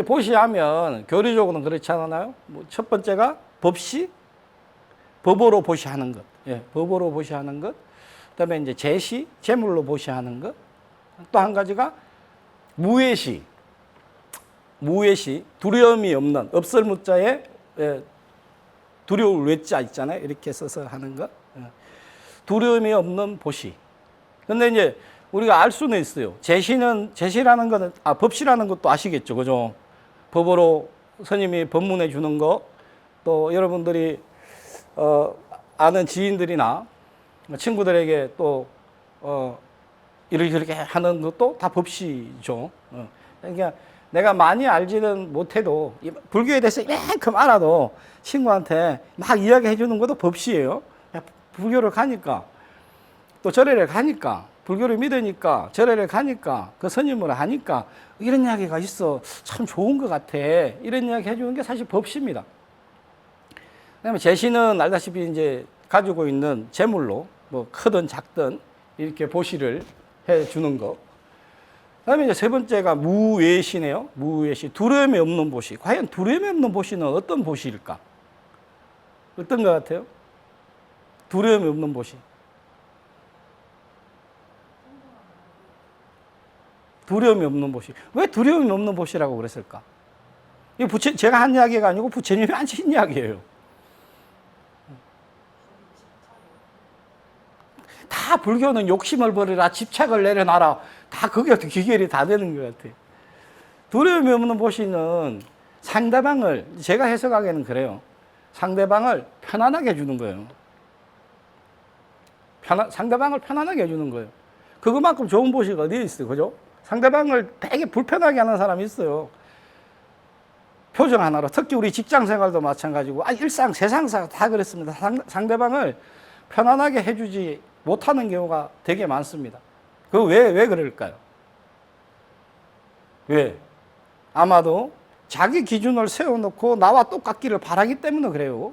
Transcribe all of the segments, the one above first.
보시하면 교리적으로는 그렇지 않나요? 뭐 첫 번째가 법시, 법으로 보시하는 것. 예, 법으로 보시하는 것. 그다음에 이제 제시, 제물로 보시하는 것. 또 한 가지가 무외시. 무외시, 두려움이 없는, 없을 무자에 두려울 외자 있잖아요. 이렇게 써서 하는 것. 두려움이 없는 보시. 근데 이제 우리가 알 수는 있어요. 제시라는 거는, 법시라는 것도 아시겠죠. 그죠? 법으로 스님이 법문해 주는 거, 또 여러분들이, 아는 지인들이나 친구들에게 또, 이렇게 하는 것도 다 법시죠. 그러니까 내가 많이 알지는 못해도, 불교에 대해서 이만큼 알아도 친구한테 막 이야기해 주는 것도 법시예요. 불교를 가니까, 또 절에를 가니까, 불교를 믿으니까, 절에를 가니까, 그 스님을 하니까, 이런 이야기가 있어. 참 좋은 것 같아. 이런 이야기 해주는 게 사실 법시입니다. 그다음에 제시는 알다시피 이제 가지고 있는 재물로, 뭐 크든 작든, 이렇게 보시를 해 주는 거. 그다음에 이제 세 번째가 무외시네요. 무외시. 두려움이 없는 보시. 과연 두려움이 없는 보시는 어떤 보시일까? 어떤 것 같아요? 두려움이 없는 보시. 두려움이 없는 보시. 왜 두려움이 없는 보시라고 그랬을까? 이 제가 한 이야기가 아니고 부처님이 하신 이야기예요. 다 불교는 욕심을 버리라, 집착을 내려놔라. 다 그게 귀결이 다 되는 것 같아요. 두려움이 없는 보시는 상대방을, 제가 해석하기에는 그래요. 상대방을 편안하게 해주는 거예요. 상대방을 편안하게 해주는 거예요. 그것만큼 좋은 보시가 어디에 있어요? 그죠? 상대방을 되게 불편하게 하는 사람이 있어요. 표정 하나로. 특히 우리 직장 생활도 마찬가지고, 일상, 세상사 다 그렇습니다. 상대방을 편안하게 해주지 못하는 경우가 되게 많습니다. 왜 그럴까요? 왜? 아마도 자기 기준을 세워놓고 나와 똑같기를 바라기 때문에 그래요.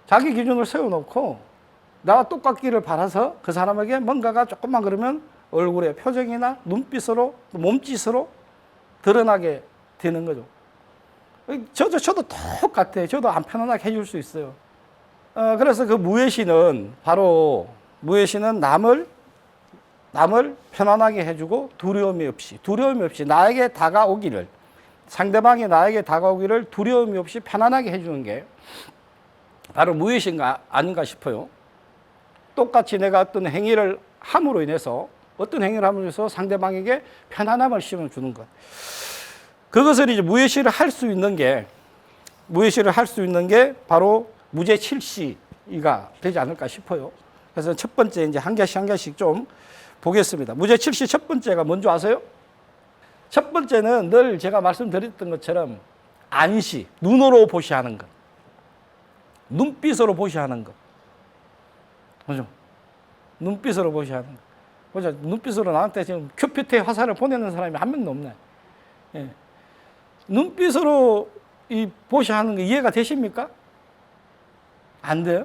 자기 기준을 세워놓고 나와 똑같기를 바라서 그 사람에게 뭔가가 조금만 그러면 얼굴의 표정이나 눈빛으로, 몸짓으로 드러나게 되는 거죠. 저도 똑같아요. 저도 안 편안하게 해줄 수 있어요. 그래서 그 무외시는 바로, 무외시는 남을 편안하게 해주고 두려움이 없이 나에게 다가오기를, 상대방이 나에게 다가오기를 두려움이 없이 편안하게 해주는 게 바로 무외시인가 아닌가 싶어요. 똑같이 내가 어떤 행위를 함으로 인해서 상대방에게 편안함을 심어주는 것. 그것을 이제 무외시를 할 수 있는 게 바로 무죄칠시가 되지 않을까 싶어요. 그래서 첫 번째 이제 한 개씩 좀 보겠습니다. 무죄칠시 첫 번째가 뭔지 아세요? 첫 번째는 늘 제가 말씀드렸던 것처럼 안시, 눈으로 보시하는 것. 눈빛으로 보시하는 것. 그죠? 눈빛으로 보시하는 것. 보자, 눈빛으로 나한테 지금 큐피트의 화살을 보내는 사람이 한 명도 없네. 예. 눈빛으로 이 보시하는 거 이해가 되십니까? 안 돼요?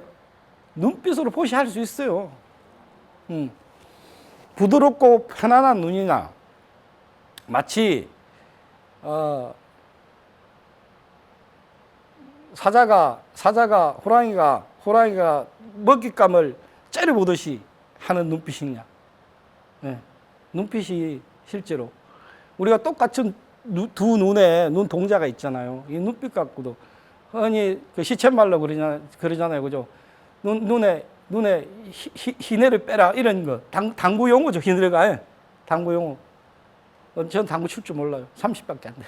눈빛으로 보시할 수 있어요. 부드럽고 편안한 눈이나 마치 호랑이가 먹잇감을 째려보듯이 하는 눈빛이냐. 네. 눈빛이 실제로 우리가 똑같은 두 눈 동자가 있잖아요. 이 눈빛 갖고도 흔히 그 시쳇말로 그러잖아요. 그죠? 눈에 희내를 빼라 이런 거. 당구 용어죠. 희내가. 당구 용어. 전 당구 칠 줄 몰라요. 30밖에 안 돼.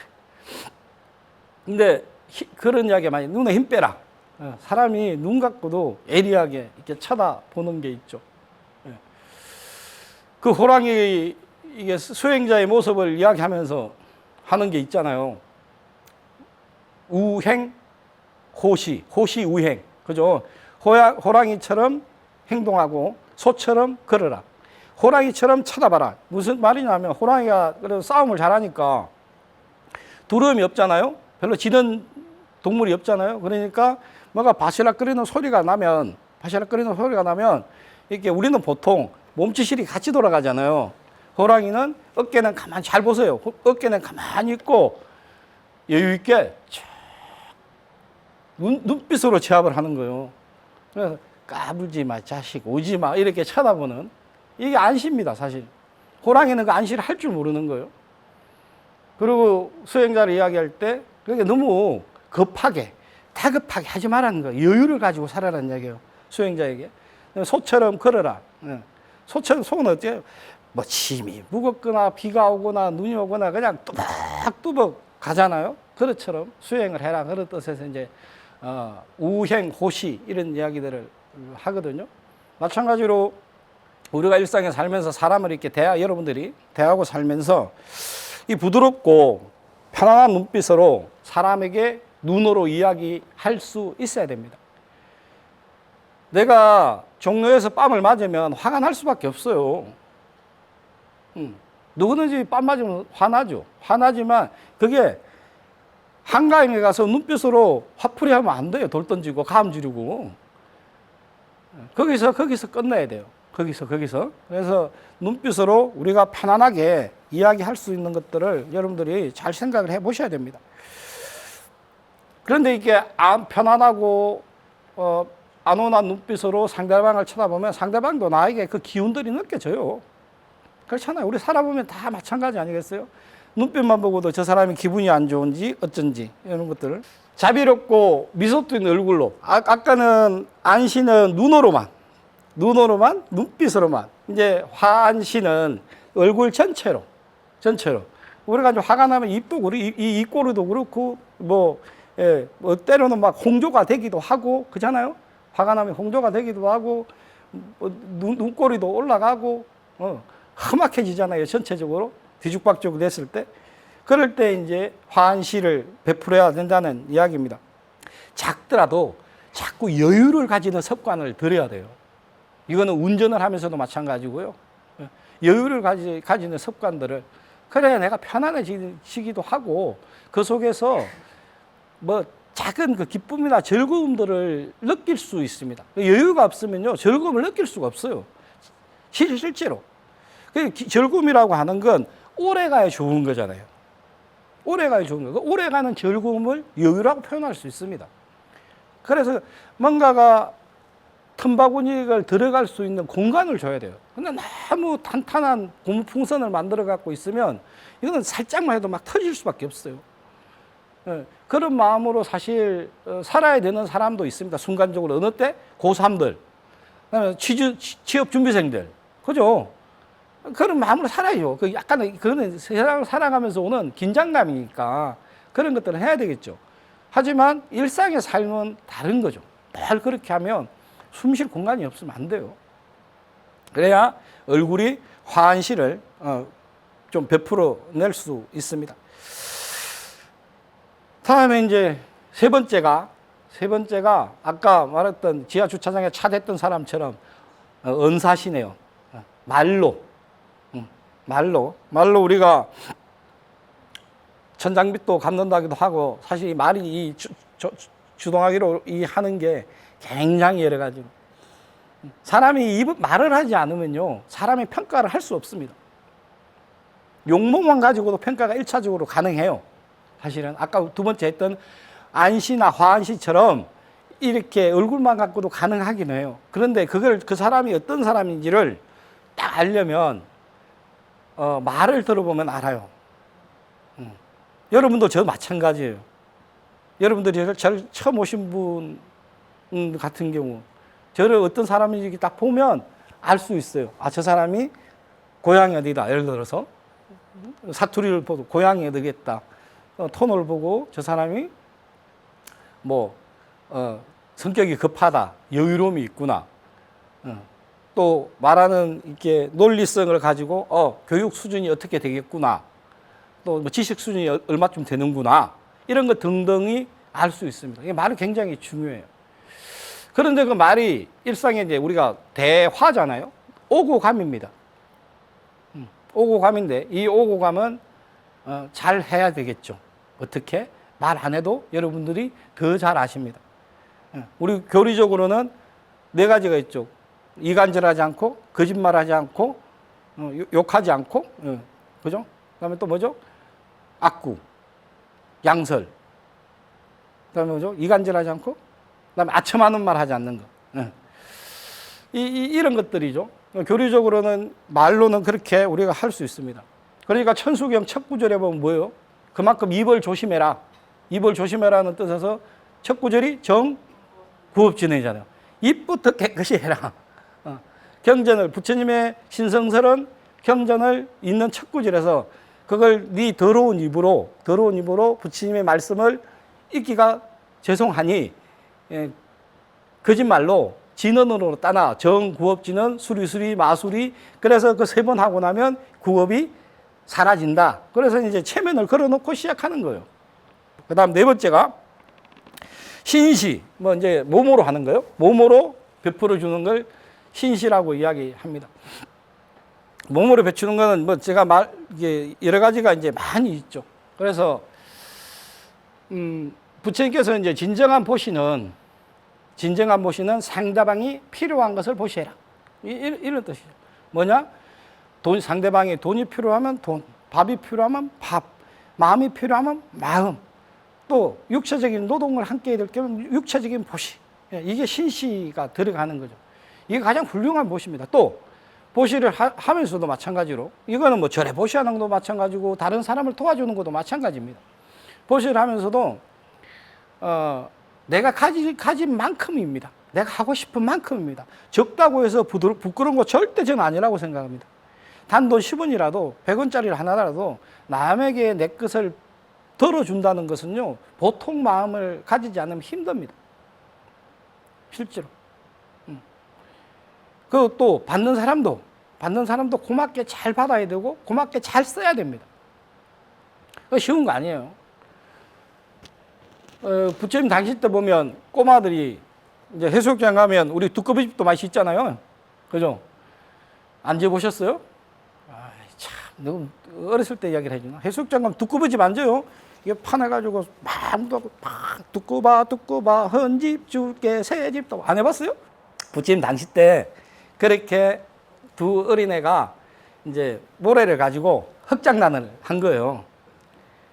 근데 그런 이야기 많이, 눈에 힘 빼라. 사람이 눈 갖고도 예리하게 이렇게 쳐다보는 게 있죠. 그 호랑이 이게 수행자의 모습을 이야기하면서 하는 게 있잖아요. 우행, 호시 우행. 그죠? 호랑이처럼 행동하고 소처럼 걸어라. 호랑이처럼 쳐다봐라. 무슨 말이냐면 호랑이가 그래도 싸움을 잘하니까 두려움이 없잖아요. 별로 지는 동물이 없잖아요. 그러니까 뭐가 바시락거리는 소리가 나면 이렇게 우리는 보통 몸짓이 같이 돌아가잖아요. 호랑이는 어깨는 가만히 잘 보세요. 어깨는 가만히 있고 여유 있게 쫙 눈빛으로 제압을 하는 거예요. 그래서 까불지 마, 자식, 오지 마, 이렇게 쳐다보는, 이게 안시입니다, 사실. 호랑이는 그 안시를 할 줄 모르는 거예요. 그리고 수행자를 이야기할 때, 그게 너무 급하게, 다급하게 하지 말라는 거예요. 여유를 가지고 살아라는 이야기예요, 수행자에게. 소처럼 걸어라. 소처럼, 소는 어때요? 뭐 짐이 무겁거나 비가 오거나 눈이 오거나 그냥 뚜벅뚜벅 가잖아요. 그것처럼 수행을 해라. 그런 뜻에서 이제 우행호시 이런 이야기들을 하거든요. 마찬가지로 우리가 일상에 살면서 사람을 이렇게 여러분들이 대하고 살면서 이 부드럽고 편안한 눈빛으로 사람에게 눈으로 이야기할 수 있어야 됩니다. 내가 종로에서 뺨을 맞으면 화가 날 수밖에 없어요. 누구든지 뺨 맞으면 화나죠. 화나지만 그게 한가임에 가서 눈빛으로 화풀이 하면 안 돼요. 돌 던지고 감 지르고. 거기서 끝내야 돼요. 거기서. 그래서 눈빛으로 우리가 편안하게 이야기할 수 있는 것들을 여러분들이 잘 생각을 해 보셔야 됩니다. 그런데 이게 편안하고 안온한 눈빛으로 상대방을 쳐다보면 상대방도 나에게 그 기운들이 느껴져요. 그렇잖아요. 우리 살아보면 다 마찬가지 아니겠어요? 눈빛만 보고도 저 사람이 기분이 안 좋은지 어쩐지 이런 것들을. 자비롭고 미소 띄는 얼굴로. 아까는 안시는 눈으로만, 눈빛으로만. 이제 화안시는 얼굴 전체로. 우리가 이제 화가 나면 입도 그렇고, 이 입꼬리도 그렇고, 뭐 때로는 막 홍조가 되기도 하고, 그렇잖아요? 화가 나면 홍조가 되기도 하고, 눈꼬리도 올라가고, 험악해지잖아요. 전체적으로. 뒤죽박죽 됐을 때. 그럴 때 이제 화안시를 베풀어야 된다는 이야기입니다. 작더라도 자꾸 여유를 가지는 습관을 들여야 돼요. 이거는 운전을 하면서도 마찬가지고요. 여유를 가지는 습관들을. 그래야 내가 편안해지기도 하고, 그 속에서 뭐 작은 그 기쁨이나 즐거움들을 느낄 수 있습니다. 여유가 없으면요, 즐거움을 느낄 수가 없어요. 실제로. 즐거움이라고 하는 건 오래가야 좋은 거잖아요. 오래가야 좋은 거고, 오래가는 즐거움을 여유라고 표현할 수 있습니다. 그래서 뭔가가 틈바구니를 들어갈 수 있는 공간을 줘야 돼요. 근데 너무 탄탄한 고무풍선을 만들어 갖고 있으면 이거는 살짝만 해도 막 터질 수밖에 없어요. 그런 마음으로 사실 살아야 되는 사람도 있습니다. 순간적으로. 어느 때? 고3들, 그다음에 취업 준비생들, 그죠? 그런 마음으로 살아요. 약간 그런 세상을 살아가면서 오는 긴장감이니까 그런 것들을 해야 되겠죠. 하지만 일상의 삶은 다른 거죠. 늘 그렇게 하면 숨 쉴 공간이 없으면 안 돼요. 그래야 얼굴이 화안시를 좀 베풀어 낼 수 있습니다. 다음에 이제 세 번째가 아까 말했던 지하 주차장에 차 댔던 사람처럼 언사시네요. 말로 우리가 천장빛도 갚는다기도 하고, 사실 이 말이 이 주동하기로 이 하는 게 굉장히 여러 가지. 사람이 말을 하지 않으면요, 사람이 평가를 할 수 없습니다. 용모만 가지고도 평가가 1차적으로 가능해요. 사실은 아까 두 번째 했던 안시나 화안시처럼 이렇게 얼굴만 갖고도 가능하긴 해요. 그런데 그걸 그 사람이 어떤 사람인지를 딱 알려면 말을 들어보면 알아요. 여러분도 저 마찬가지예요. 여러분들이 저를 처음 오신 분 같은 경우 저를 어떤 사람인지 딱 보면 알 수 있어요. 저 사람이 고향이 어디다. 예를 들어서 사투리를 보고 고향이 어디겠다. 톤을 보고 저 사람이 성격이 급하다, 여유로움이 있구나. 또 말하는 이렇게 논리성을 가지고 교육 수준이 어떻게 되겠구나. 또 지식 수준이 얼마쯤 되는구나. 이런 것 등등이 알 수 있습니다. 이게 말이 굉장히 중요해요. 그런데 그 말이 일상에 이제 우리가 대화잖아요. 오고 감입니다. 오고 감인데 이 오고 감은 잘 해야 되겠죠. 어떻게? 말 안 해도 여러분들이 더 잘 아십니다. 우리 교리적으로는 네 가지가 있죠. 이간질하지 않고, 거짓말하지 않고, 욕하지 않고, 그죠? 그다음에 또 뭐죠? 악구. 양설. 그다음에 뭐죠? 이간질하지 않고, 그다음에 아첨하는 말 하지 않는 거. 이런 것들이죠. 교리적으로는 말로는 그렇게 우리가 할 수 있습니다. 그러니까 천수경 첫 구절에 보면 뭐예요? 그만큼 입을 조심해라. 입을 조심해라는 뜻에서 첫 구절이 정구업진행이잖아요. 입부터 깨끗이 해라. 경전을, 부처님의 신성설은 경전을 읽는 첫 구절에서 그걸 네 더러운 입으로 부처님의 말씀을 읽기가 죄송하니, 거짓말로 진언으로 따나 정구업진언 수리수리 마수리, 그래서 그 세 번 하고 나면 구업이 사라진다. 그래서 이제 체면을 걸어놓고 시작하는 거예요. 그 다음 네 번째가 신시, 뭐 이제 몸으로 하는 거예요. 몸으로 베풀어 주는 걸 신시라고 이야기합니다. 몸으로 베푸는 거는 뭐 제가 이게 여러 가지가 이제 많이 있죠. 그래서 부처님께서 이제 진정한 보시는 상대방이 필요한 것을 보시라. 이런 뜻이죠. 뭐냐? 상대방이 돈이 필요하면 돈, 밥이 필요하면 밥, 마음이 필요하면 마음, 또 육체적인 노동을 함께 해야 될 경우는 육체적인 보시. 이게 신시가 들어가는 거죠. 이게 가장 훌륭한 보시입니다. 또 보시를 하면서도 마찬가지로, 이거는 뭐 절에 보시하는 것도 마찬가지고 다른 사람을 도와주는 것도 마찬가지입니다. 보시를 하면서도 내가 가진 만큼입니다. 내가 하고 싶은 만큼입니다. 적다고 해서 부끄러운 거 절대 저는 아니라고 생각합니다. 단돈 10원이라도 100원짜리 하나라도 남에게 내 것을 덜어준다는 것은요, 보통 마음을 가지지 않으면 힘듭니다. 실제로. 그 또 받는 사람도 고맙게 잘 받아야 되고 고맙게 잘 써야 됩니다. 그거 쉬운 거 아니에요. 부처님 당시 때 보면 꼬마들이 이제 해수욕장 가면 우리 두꺼비 집도 맛이 있잖아요. 그죠? 안 지어보셨어요? 참, 너무 어렸을 때 이야기를 해주나? 해수욕장 가면 두꺼비 집 앉아요. 이게 파내가지고 막 두꺼봐 헌집 줄게 새집도 안 해봤어요? 부처님 당시 때 그렇게 두 어린애가 이제 모래를 가지고 흙장난을 한 거예요.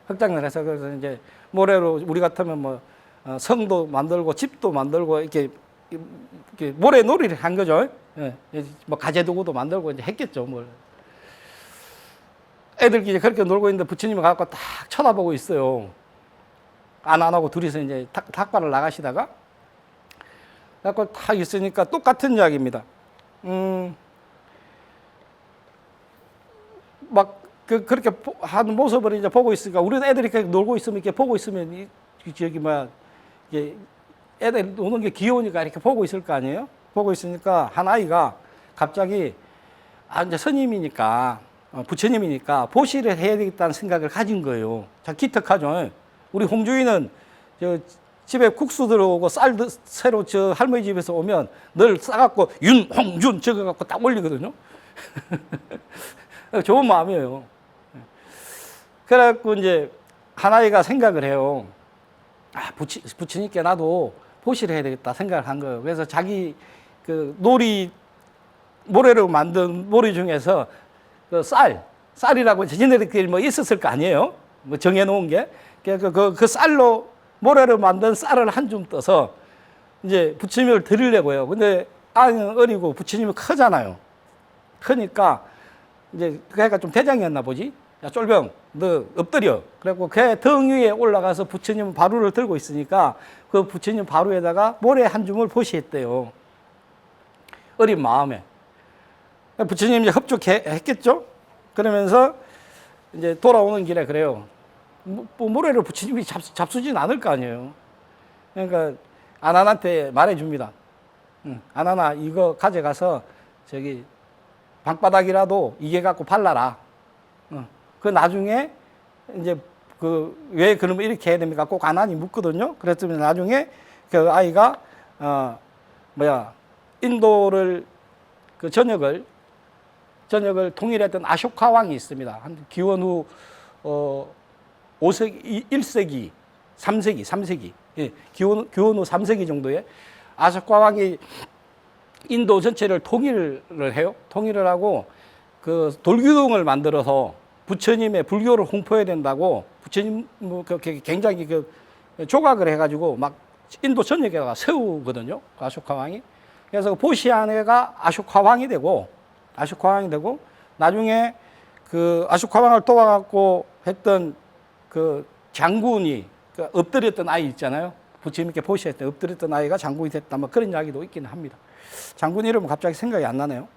흙장난을 해서 그래서 이제 모래로 우리 같으면 뭐 성도 만들고 집도 만들고 이렇게 모래 놀이를 한 거죠. 예, 뭐 가재도구도 만들고 이제 했겠죠. 뭘. 애들끼리 그렇게 놀고 있는데 부처님이 가서 딱 쳐다보고 있어요. 안 하고 둘이서 이제 탁발을 나가시다가 갖고 딱 있으니까 똑같은 이야기입니다. 막 그렇게 하는 모습을 이제 보고 있으니까 우리 애들이 이렇게 놀고 있으면 이렇게 보고 있으면 저기 이게 애들 노는 게 귀여우니까 이렇게 보고 있을 거 아니에요? 보고 있으니까 한 아이가 갑자기 이제 스님이니까 부처님이니까 보시를 해야 되겠다는 생각을 가진 거예요. 자, 기특하죠. 우리 홍주인은 집에 국수 들어오고 쌀 새로 저 할머니 집에서 오면 늘 싸갖고 윤홍준 적어갖고 딱 올리거든요. 좋은 마음이에요. 그래갖고 이제 하나이가 생각을 해요. 부처님께 나도 보시를 해야 되겠다 생각을 한 거예요. 그래서 자기 그 모래로 만든 모래 중에서 그 쌀이라고 자기네들끼리 뭐 있었을 거 아니에요? 뭐 정해놓은 게. 그 쌀로 모래로 만든 쌀을 한 줌 떠서 이제 부처님을 드리려고요. 근데 아이는 어리고 부처님은 크잖아요. 크니까 이제 그 애가 좀 대장이었나 보지. 야, 쫄병, 너 엎드려. 그래갖고 걔 등 위에 올라가서 부처님 바루를 들고 있으니까 그 부처님 바루에다가 모래 한 줌을 보시했대요. 어린 마음에. 부처님 이제 협조했겠죠? 그러면서 이제 돌아오는 길에 그래요. 모래를 부처님이 잡수진 않을 거 아니에요. 그러니까 아난한테 말해줍니다. 아난아, 이거 가져가서 저기 방바닥이라도 이게 갖고 발라라. 그 나중에 이제 왜 그러면 이렇게 해야 됩니까? 꼭 아난이 묻거든요. 그랬더니 나중에 그 아이가 인도를 그 전역을 통일했던 아쇼카 왕이 있습니다. 한 기원 후 5세기, 1세기, 3세기. 예, 기원 후 3세기 정도에 아쇼카 왕이 인도 전체를 통일을 해요. 통일을 하고 그 돌규동을 만들어서 부처님의 불교를 홍보해야 된다고 부처님 뭐 굉장히 조각을 해가지고 막 인도 전역에다가 세우거든요. 아쇼카 왕이. 그래서 보시아네가 아쇼카 왕이 되고 나중에 그 아쇼카 왕을 도와갖고 했던 그 장군이 엎드렸던 아이 있잖아요. 부처님께 보시할 때 엎드렸던 아이가 장군이 됐다. 뭐 그런 이야기도 있기는 합니다. 장군 이름은 갑자기 생각이 안 나네요.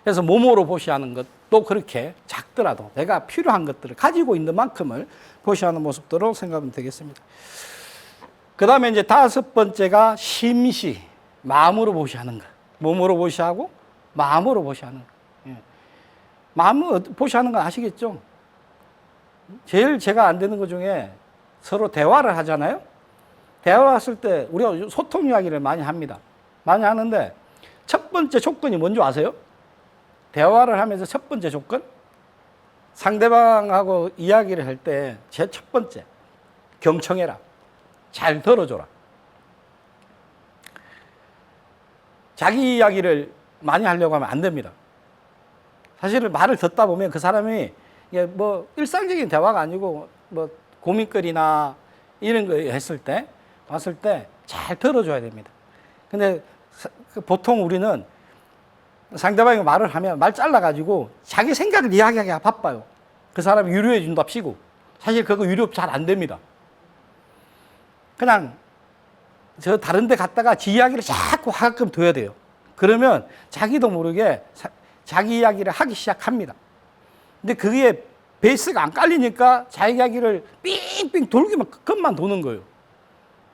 그래서 몸으로 보시하는 것도 그렇게 작더라도 내가 필요한 것들을 가지고 있는 만큼을 보시하는 모습도로 생각하면 되겠습니다. 그 다음에 이제 다섯 번째가 심시, 마음으로 보시하는 것. 몸으로 보시하고 마음으로 보시하는 것. 예. 마음으로 보시하는 건 아시겠죠? 제일 제가 안 되는 것 중에 서로 대화를 하잖아요. 대화했을 때 우리가 소통 이야기를 많이 합니다. 많이 하는데 첫 번째 조건이 뭔지 아세요? 대화를 하면서 첫 번째 조건? 상대방하고 이야기를 할 때 제 첫 번째, 경청해라. 잘 들어줘라. 자기 이야기를 많이 하려고 하면 안 됩니다. 사실은 말을 듣다 보면 그 사람이 이게 뭐 일상적인 대화가 아니고 뭐 고민거리나 이런 거 왔을 때 잘 들어줘야 됩니다. 근데 보통 우리는 상대방이 말을 하면 말 잘라가지고 자기 생각을 이야기하기가 바빠요. 그 사람이 위로해 준답시고 사실 그거 위로 잘 안 됩니다. 그냥 저 다른 데 갔다가 지 이야기를 자꾸 하게끔 둬야 돼요. 그러면 자기도 모르게 자기 이야기를 하기 시작합니다. 근데 그게 베이스가 안 깔리니까 자기 이야기를 삥삥 돌기만 끝만 도는 거예요.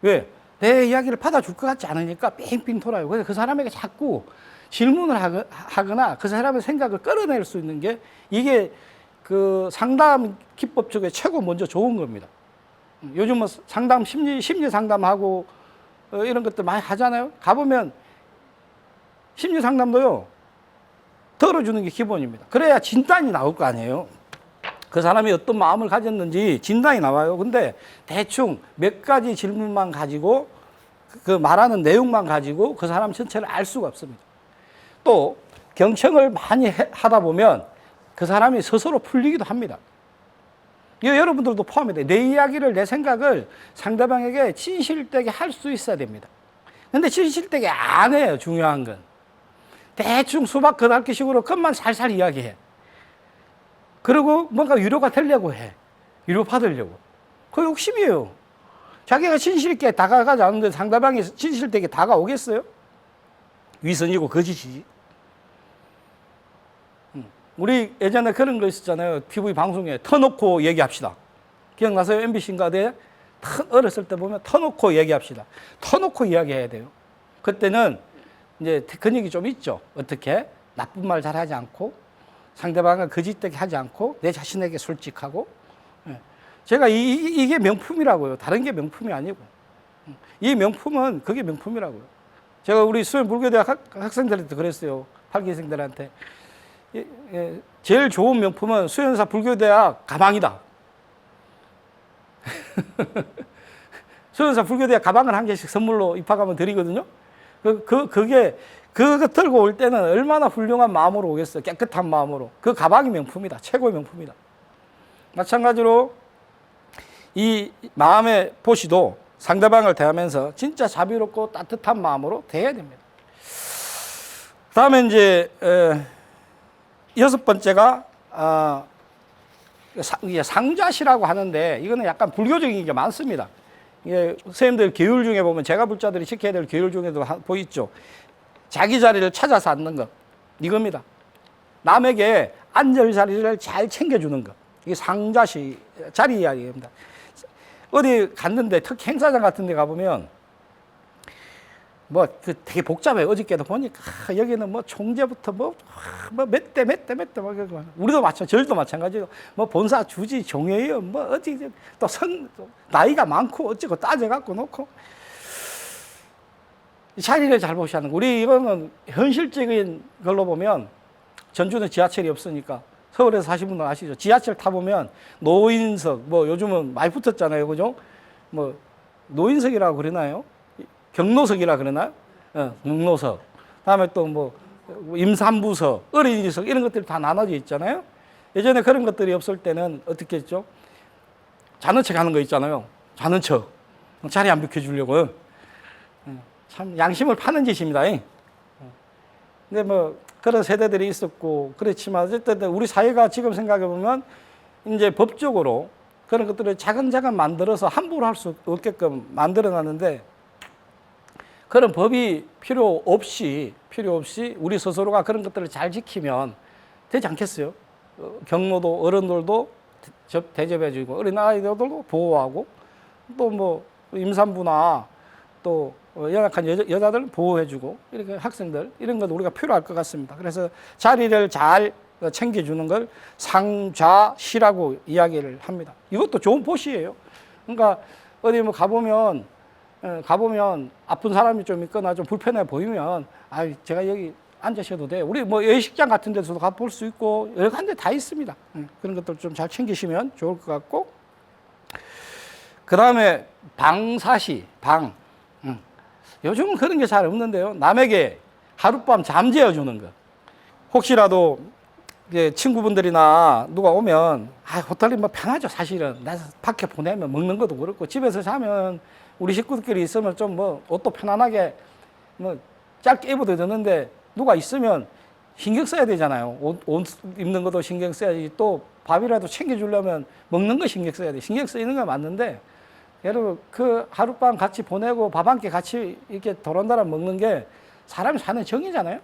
왜? 내 이야기를 받아줄 것 같지 않으니까 삥삥 돌아요. 그래서 그 사람에게 자꾸 질문을 하거나 그 사람의 생각을 끌어낼 수 있는 게 이게 그 상담 기법 중에 최고 먼저 좋은 겁니다. 요즘 뭐 상담, 심리 상담하고 이런 것들 많이 하잖아요. 가보면 심리 상담도요, 들어주는 게 기본입니다. 그래야 진단이 나올 거 아니에요. 그 사람이 어떤 마음을 가졌는지 진단이 나와요. 근데 대충 몇 가지 질문만 가지고 그 말하는 내용만 가지고 그 사람 전체를 알 수가 없습니다. 또 경청을 많이 하다 보면 그 사람이 스스로 풀리기도 합니다. 이거 여러분들도 포함이 내 이야기를, 내 생각을 상대방에게 진실되게 할 수 있어야 됩니다. 근데 진실되게 안 해요. 중요한 건. 대충 수박 겉핥기식으로 그것만 살살 이야기해. 그리고 뭔가 위로가 되려고 해. 위로 받으려고. 그게 욕심이에요. 자기가 진실있게 다가가지 않는데 상대방이 진실되게 다가오겠어요? 위선이고 거짓이지. 우리 예전에 그런 거 있었잖아요. TV 방송에 터놓고 얘기합시다. 기억나세요? MBC인가 돼? 어렸을 때 보면 터놓고 얘기합시다. 터놓고 이야기해야 돼요. 그때는 이제 테크닉이 좀 있죠. 어떻게? 나쁜 말 잘하지 않고 상대방을 거짓되게 하지 않고 내 자신에게 솔직하고. 제가 이게 명품이라고요. 다른 게 명품이 아니고. 이 명품은 그게 명품이라고요. 제가 우리 수원 불교대학 학생들한테 그랬어요. 8기생들한테. 제일 좋은 명품은 수연사 불교대학 가방이다. 수연사 불교대학 가방을 한 개씩 선물로 입학하면 드리거든요. 그게 그거 들고 올 때는 얼마나 훌륭한 마음으로 오겠어요. 깨끗한 마음으로. 그 가방이 명품이다. 최고의 명품이다. 마찬가지로 이 마음의 보시도 상대방을 대하면서 진짜 자비롭고 따뜻한 마음으로 대해야 됩니다. 그 다음에 이제 여섯 번째가 상자시라고 하는데 이거는 약간 불교적인 게 많습니다. 이게 선생님들 계율 중에 보면 제가 불자들이 지켜야 될 계율 중에도 보이죠. 자기 자리를 찾아서 앉는 것 이겁니다. 남에게 앉을 자리를 잘 챙겨주는 것 이게 상자시 자리 이야기입니다. 어디 갔는데 특히 행사장 같은 데 가보면 뭐 되게 복잡해요. 어저께도 보니까 여기는 뭐 총재부터 뭐 몇 대 뭐 우리도 저희도 마찬가지로 뭐 본사 주지 종회의원 뭐 어찌 또 나이가 많고 어쩌고 따져갖고 놓고 자리를 잘 보셔야 하는 거. 우리 이거는 현실적인 걸로 보면 전주는 지하철이 없으니까 서울에서 사신 분들 아시죠? 지하철 타보면 노인석 뭐 요즘은 많이 붙었잖아요. 그죠? 뭐 노인석이라고 그러나요? 경로석이라 그러나요? 경로석. 다음에 또 뭐 임산부석, 어린이석 이런 것들이 다 나눠져 있잖아요. 예전에 그런 것들이 없을 때는 어떻게 했죠? 자는 척 하는 거 있잖아요. 자는 척. 자리 안 비켜주려고. 참 양심을 파는 짓입니다. 근데 뭐 그런 세대들이 있었고 그렇지만 어쨌든 우리 사회가 지금 생각해 보면 이제 법적으로 그런 것들을 차근차근 만들어서 함부로 할 수 없게끔 만들어 놨는데 그런 법이 필요 없이 우리 스스로가 그런 것들을 잘 지키면 되지 않겠어요? 경로도 어른들도 대접해주고 어린아이들도 보호하고 또 뭐 임산부나 또 연약한 여자들 보호해주고 이렇게 학생들 이런 것 우리가 필요할 것 같습니다. 그래서 자리를 잘 챙겨주는 걸 상좌시라고 이야기를 합니다. 이것도 좋은 보시예요. 그러니까 어디 뭐 가보면 아픈 사람이 좀 있거나 좀 불편해 보이면 제가 여기 앉으셔도 돼요. 우리 뭐 예식장 같은 데서도 가볼 수 있고 여러 군데 다 있습니다. 그런 것들 좀 잘 챙기시면 좋을 것 같고 그 다음에 방사시 요즘은 그런 게 잘 없는데요. 남에게 하룻밤 잠재워 주는 것. 혹시라도 친구분들이나 누가 오면 호텔이 뭐 편하죠. 사실은 나서 밖에 보내면 먹는 것도 그렇고 집에서 자면 우리 식구들끼리 있으면 좀 뭐 옷도 편안하게 뭐 짧게 입어도 되는데 누가 있으면 신경 써야 되잖아요. 옷 입는 것도 신경 써야지. 또 밥이라도 챙겨주려면 먹는 거 신경 써야 돼. 신경 쓰이는 건 맞는데 여러분 그 하룻밤 같이 보내고 밥 한 끼 같이 이렇게 도란다란 먹는 게 사람이 사는 정이잖아요.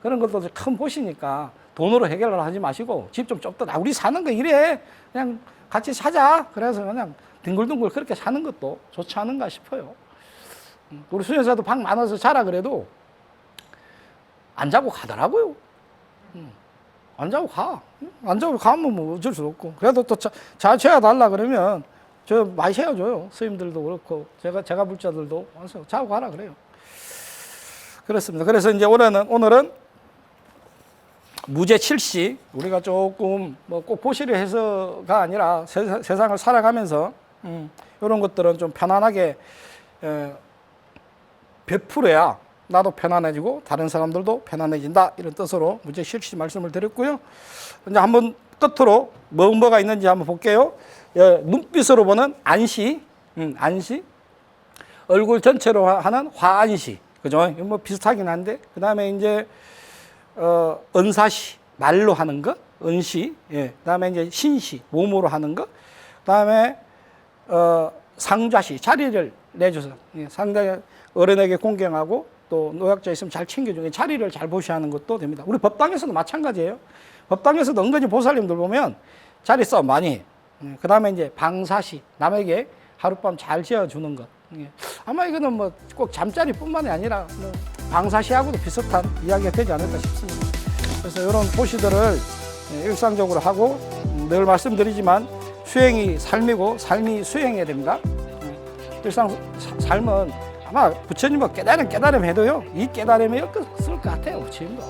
그런 것도 큰 보시니까 돈으로 해결을 하지 마시고 집 좀 좁다. 우리 사는 거 이래. 그냥 같이 사자. 그래서 그냥 뒹굴뒹굴 그렇게 사는 것도 좋지 않은가 싶어요. 우리 수녀사도 방 많아서 자라 그래도 안 자고 가더라고요. 안 자고 가. 안 자고 가면 뭐 어쩔 수 없고. 그래도 또 자취해 달라 그러면 저 많이 세워줘요. 스님들도 그렇고 제가 불자들도 와서 자고 가라 그래요. 그렇습니다. 그래서 이제 오늘은 무제 7시 우리가 조금 뭐 꼭 보시려 해서가 아니라 세상을 살아가면서 이런 것들은 좀 편안하게 베풀어야 나도 편안해지고 다른 사람들도 편안해진다 이런 뜻으로 무제 7시 말씀을 드렸고요. 이제 한번 끝으로 뭐가 있는지 한번 볼게요. 눈빛으로 보는 안시, 안시, 얼굴 전체로 하는 화안시, 그죠? 뭐 비슷하긴 한데 그 다음에 이제 은사시, 말로 하는 거, 은시, 그 다음에 이제 신시, 몸으로 하는 거, 그 다음에 상좌시, 자리를 내줘서 상당히 어른에게 공경하고 또 노약자 있으면 잘 챙겨주고 자리를 잘 보시하는 것도 됩니다. 우리 법당에서도 마찬가지예요. 법당에서도 은근히 보살님들 보면 자리 싸움 많이 해요. 그 다음에 이제 방사시, 남에게 하룻밤 잘 재워주는 것. 아마 이거는 뭐 꼭 잠자리뿐만이 아니라 뭐 방사시하고도 비슷한 이야기가 되지 않을까 싶습니다. 그래서 이런 보시들을 일상적으로 하고 늘 말씀드리지만 수행이 삶이고 삶이 수행해야 됩니다. 일상 삶은 아마 부처님은 깨달음 해도요 이 깨달음이 없을 것 같아요. 부처님도